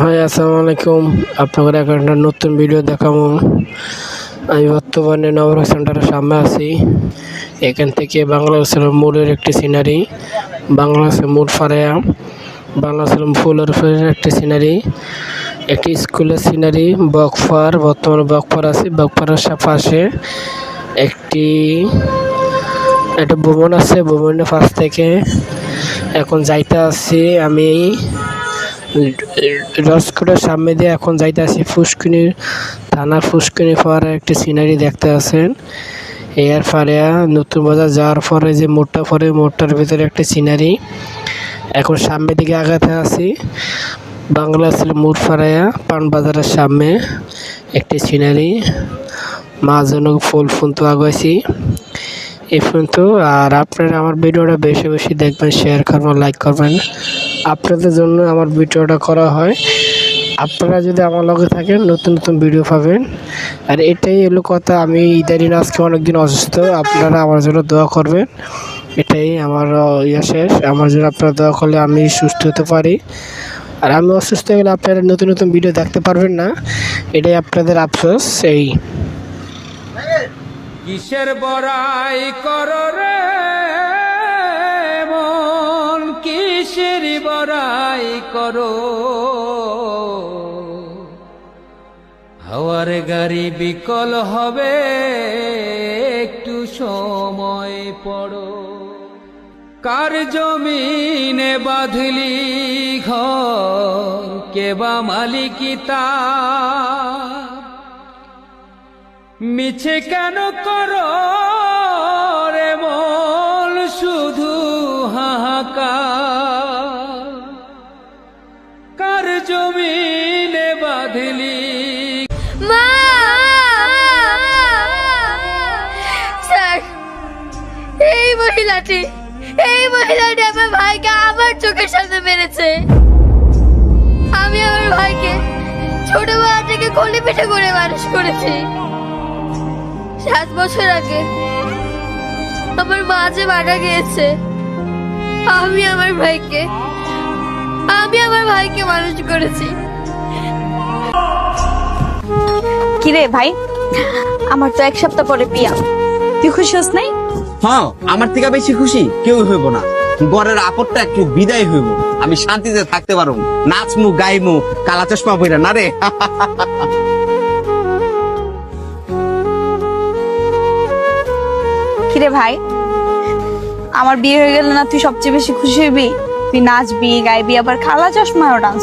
High, আসসালামু আলাইকুম। আপনাদের একটা নতুন ভিডিও দেখাবো। আমি বর্তমানে নবরক সেন্টারের সামনে আছি। এখান থেকে বাংলাদেশের মূলের একটি সিনারি, বাংলাদেশের মূল ফারেয়া, বাংলাদেশের ফুলের একটি সিনারি, একটি স্কুলের সিনারি, বকফার, বর্তমানে বকফার আছে। বকফারের পাশে একটা ভবন আছে। ভবনের পাশ থেকে এখন যাইতে আসছি আমি রসকোটের সামনে দিয়ে এখন যাইতে আছি ফুসকুনির থানার ফুসকুনি পাড়ার একটি সিনারি দেখতে আছেন। এয়ার ফারেয়া নতুন বাজার যাওয়ার পরে যে মোড়টা পরে মোড়টার ভিতরে একটি সিনারি। এখন সামনের দিকে আগাতে আছি। বাংলাদেশের মোড় ফারেয়া পান বাজারের সামনে একটি সিনারি। মাঝজনক ফুল তো আগাইছি এই পর্যন্ত। আর আপনারা আমার ভিডিওটা বেশি বেশি দেখবেন, শেয়ার করবেন, লাইক করবেন। আপনাদের জন্য আমার ভিডিওটা করা হয়। আপনারা যদি আমার লগে থাকেন নতুন নতুন ভিডিও পাবেন। আর এটাই এলো কথা, আমি ইদানিং আজকে অনেকদিন অসুস্থ। আপনারা আমার জন্য দোয়া করবেন। এটাই আমার শেষ। আমার জন্য আপনারা দোয়া করলে আমি সুস্থ হতে পারি। আর আমি অসুস্থ হয়ে গেলে আপনারা নতুন নতুন ভিডিও দেখতে পারবেন না, এটাই আপনাদের আফসোস। এই কিসের বড়াই করো রে মন, কিসের বড়াই করো? হাওয়ার গাড়ি বিকল হবে, একটু সময় পড়ো। কার জমিনে বাঁধলি ঘর, কেবা মালিকিতা? মিছে কেন করো রে মন, শুধু হাহাকার? কার জমিনে বাঁধলি? মা! স্যার, এই মহিলাটি আমার ভাইকে আমার চোখের সামনে মেরেছে। আমি আমার ভাইকে ছোটবেলা থেকে কোলে পিঠে করে মানুষ করেছি। 7 বছর আগে আমার মা যে মারা গিয়েছে, আমি আমার ভাইকে মানুষ করেছি। কিরে ভাই, আমার তো 1 সপ্তাহ পরে বিয়া, তুই খুশি হস নাই? হ্যাঁ, আমার থেকে বেশি খুশি কেউ হইব না। ঘরের আপদটা একটু বিদায় হইব, আমি শান্তিতে থাকতে পারবো, নাচমু গাইমু, কালা চশমা পইরা না রে। কিরে ভাই, আমার বিয়ে হয়ে গেল না তুই সবচেয়ে বেশি খুশি হইবি? তুই নাচবি, গাইবি, আবার কালা চশমাও ডান্স